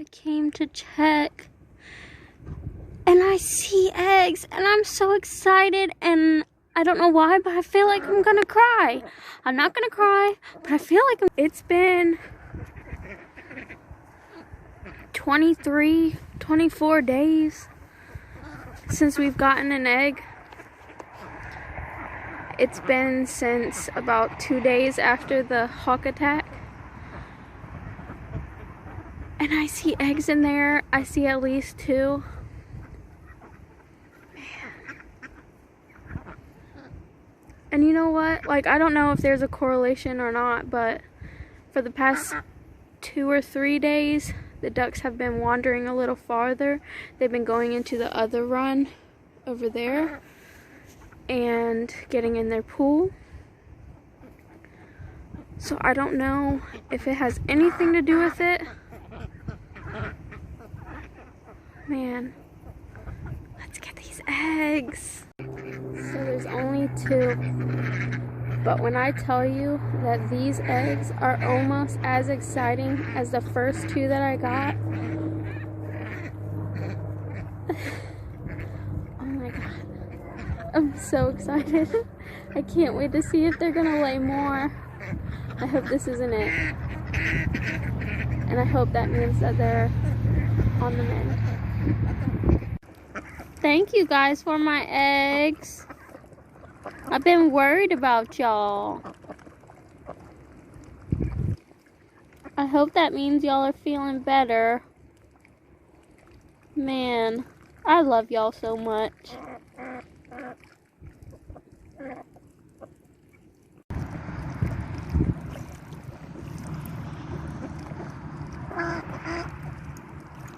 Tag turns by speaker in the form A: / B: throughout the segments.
A: came to check and I see eggs and I'm so excited, and I don't know why, but I feel like I'm gonna cry. I'm not gonna cry, but I feel like it's been 23, 24 days since we've gotten an egg. It's been since about 2 days after the hawk attack. And I see eggs in there. I see at least 2. And you know what? Like, I don't know if there's a correlation or not, but for the past 2 or 3 days, the ducks have been wandering a little farther. They've been going into the other run over there and getting in their pool. So I don't know if it has anything to do with it. Man, let's get these eggs. So there's only 2, but when I tell you that these eggs are almost as exciting as the first 2 that I got, oh my god, I'm so excited. I can't wait to see if they're gonna lay more. I hope this isn't it, and I hope that means that they're on the mend. Thank you guys for my eggs. I've been worried about y'all. I hope that means y'all are feeling better. Man, I love y'all so much.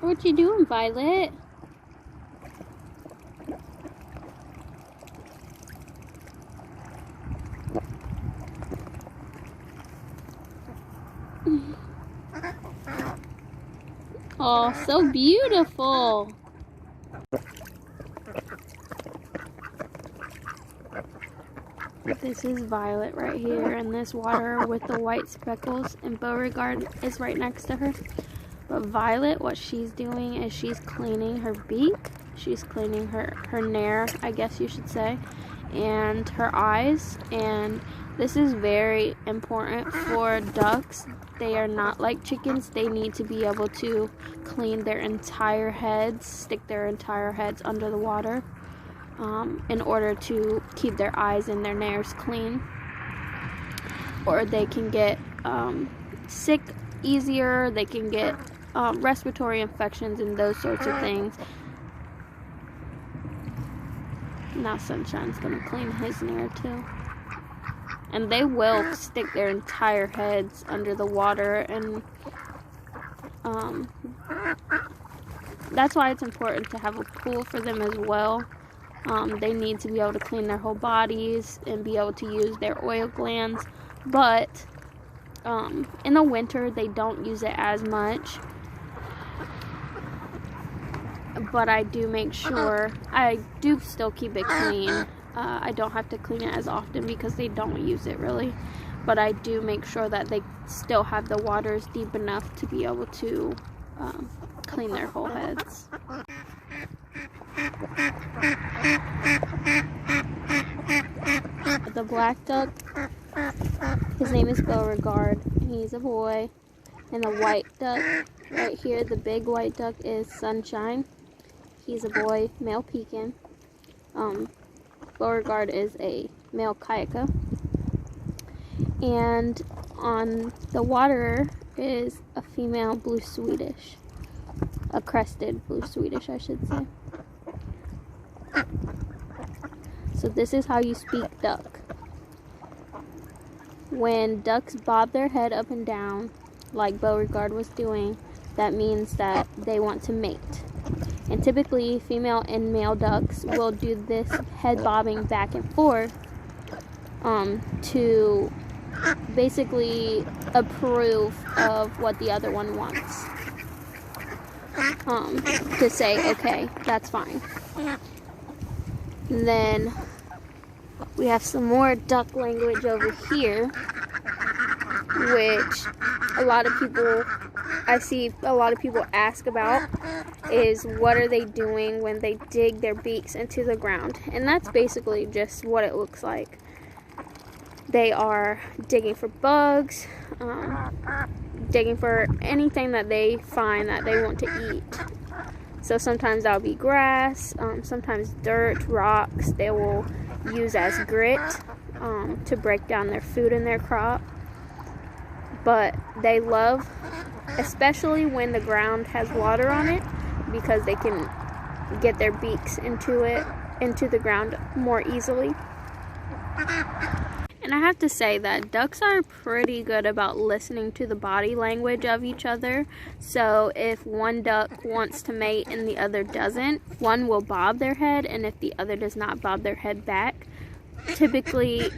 A: What you doing, Violet? Oh, so beautiful. This is Violet right here in this water with the white speckles, and Beauregard is right next to her. But Violet, what she's doing is she's cleaning her beak. She's cleaning her nair, I guess you should say, and her eyes. And this is very important for ducks. They are not like chickens. They need to be able to clean their entire heads, stick their entire heads under the water in order to keep their eyes and their nairs clean. Or they can get sick easier. They can get respiratory infections and those sorts of things. Now Sunshine's gonna clean his nair too. And they will stick their entire heads under the water, and that's why it's important to have a pool for them as well. They need to be able to clean their whole bodies and be able to use their oil glands, but in the winter they don't use it as much. But I do make sure, I do still keep it clean. I don't have to clean it as often because they don't use it really. But I do make sure that they still have the waters deep enough to be able to clean their whole heads. The black duck, his name is Beauregard. He's a boy. And the white duck right here, the big white duck, is Sunshine. He's a boy, male pekin. Beauregard is a male kayaka. And on the water is a female blue Swedish. A crested blue Swedish, I should say. So this is how you speak duck. When ducks bob their head up and down, like Beauregard was doing, that means that they want to mate. And typically, female and male ducks will do this head bobbing back and forth to basically approve of what the other one wants. To say, okay, that's fine. And then we have some more duck language over here, which a lot of people I see a lot of people ask about is what are they doing when they dig their beaks into the ground. And that's basically just what it looks like. They are digging for bugs, digging for anything that they find that they want to eat. So sometimes that'll be grass, sometimes dirt, rocks. They will use as grit to break down their food in their crop. But they love, especially when the ground has water on it, because they can get their beaks into the ground more easily. And I have to say that ducks are pretty good about listening to the body language of each other. So if one duck wants to mate and the other doesn't, one will bob their head, and if the other does not bob their head back, typically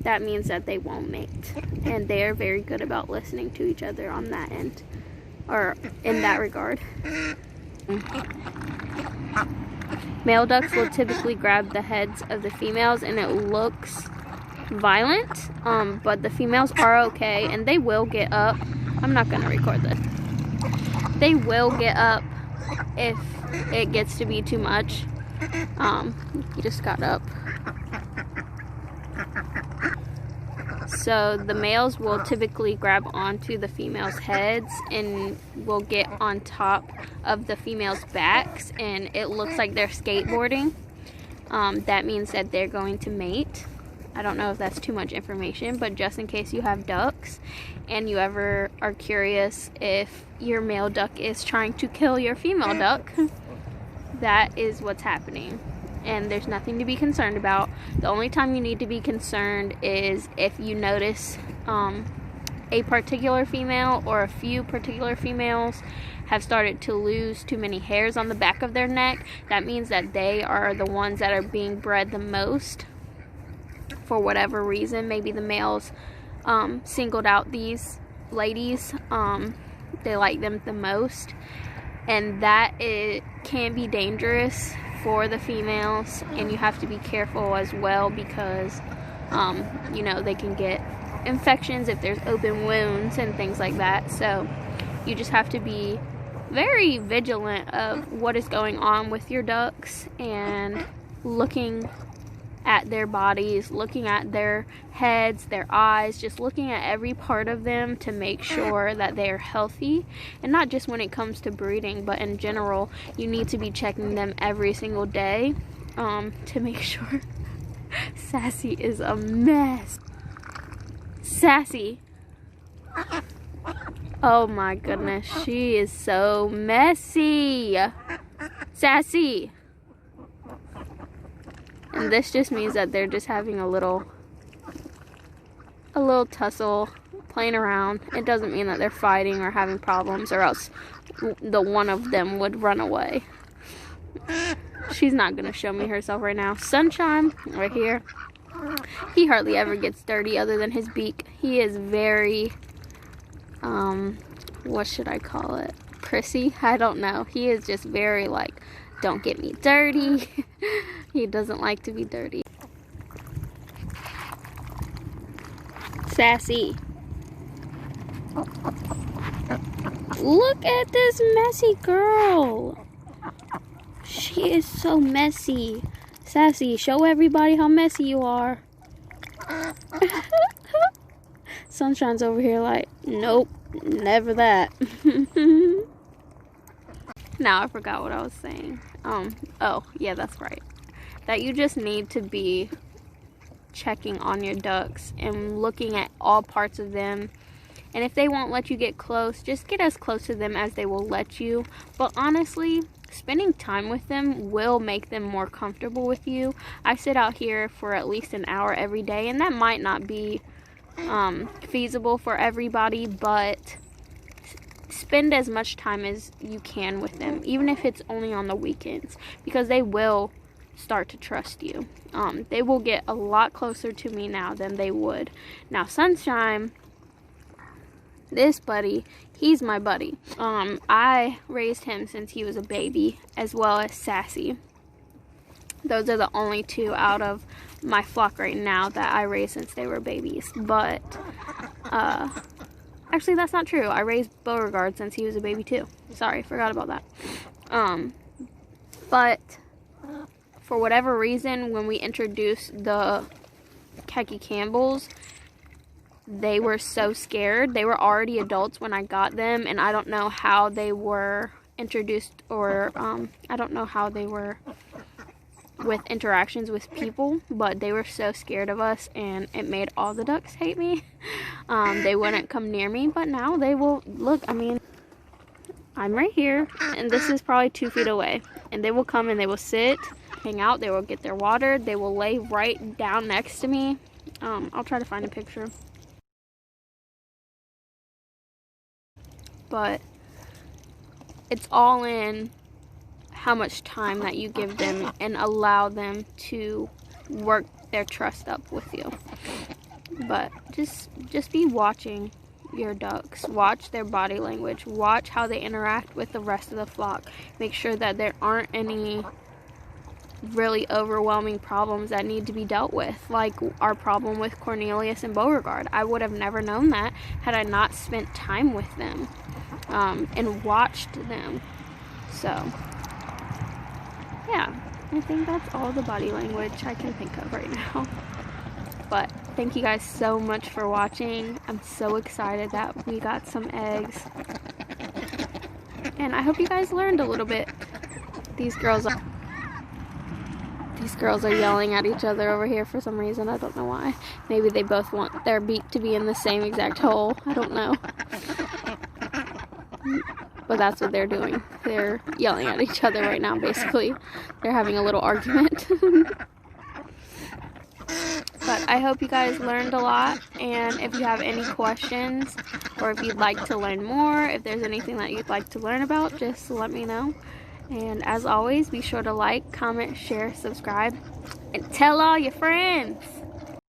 A: that means that they won't mate. And they are very good about listening to each other on that end, or in that regard. Male ducks will typically grab the heads of the females, and it looks violent, but the females are okay, and they will get up. I'm not gonna record this. They will get up if it gets to be too much. He just got up. So the males will typically grab onto the females' heads and will get on top of the females' backs, and it looks like they're skateboarding. That means that they're going to mate. I don't know if that's too much information, but just in case you have ducks and you ever are curious if your male duck is trying to kill your female duck, that is what's happening. And there's nothing to be concerned about. The only time you need to be concerned is if you notice a particular female or a few particular females have started to lose too many hairs on the back of their neck. That means that they are the ones that are being bred the most. For whatever reason, maybe the males singled out these ladies. They like them the most, and that it can be dangerous for the females, and you have to be careful as well, because you know, they can get infections if there's open wounds and things like that. So you just have to be very vigilant of what is going on with your ducks, and looking at their bodies, looking at their heads, their eyes, just looking at every part of them to make sure that they are healthy. And not just when it comes to breeding, but in general, you need to be checking them every single day to make sure. Sassy is a mess. Sassy. Oh my goodness, she is so messy. Sassy. And this just means that they're just having a little tussle, playing around. It doesn't mean that they're fighting or having problems, or else the one of them would run away. She's not gonna show me herself right now. Sunshine, right here. He hardly ever gets dirty other than his beak. He is very, what should I call it? Prissy? I don't know. He is just very like, don't get me dirty. He doesn't like to be dirty. Sassy. Look at this messy girl. She is so messy. Sassy, show everybody how messy you are. Sunshine's over here like, nope, never that. Now I forgot what I was saying. Oh, yeah, that's right. That you just need to be checking on your ducks and looking at all parts of them. And if they won't let you get close, just get as close to them as they will let you. But honestly, spending time with them will make them more comfortable with you. I sit out here for at least an hour every day, and that might not be feasible for everybody, but spend as much time as you can with them, even if it's only on the weekends, because they will start to trust you. They will get a lot closer to me now than they would. Now, Sunshine, this buddy, he's my buddy. I raised him since he was a baby, as well as Sassy. Those are the only two out of my flock right now that I raised since they were babies. But Actually, that's not true. I raised Beauregard since he was a baby too. Sorry, forgot about that. But for whatever reason, when we introduced the Khaki Campbells, they were so scared. They were already adults when I got them, and I don't know how they were introduced, or I don't know how they were with interactions with people, but they were so scared of us, and it made all the ducks hate me. They wouldn't come near me, but now they will. Look, I mean, I'm right here, and this is probably 2 feet away, and they will come and they will sit, hang out, they will get their water, they will lay right down next to me. I'll try to find a picture. But it's all in how much time that you give them and allow them to work their trust up with you. But just be watching your ducks. Watch their body language. Watch how they interact with the rest of the flock. Make sure that there aren't any really overwhelming problems that need to be dealt with, like our problem with Cornelius and Beauregard. I would have never known that had I not spent time with them and watched them. So yeah, I think that's all the body language I can think of right now. But thank you guys so much for watching. I'm so excited that we got some eggs, and I hope you guys learned a little bit. These girls are yelling at each other over here for some reason. I don't know why. Maybe they both want their beak to be in the same exact hole. I don't know. But that's what they're doing. They're yelling at each other right now, basically. They're having a little argument. But I hope you guys learned a lot, and if you have any questions, or if you'd like to learn more, if there's anything that you'd like to learn about, just let me know. And as always, be sure to like, comment, share, subscribe, and tell all your friends.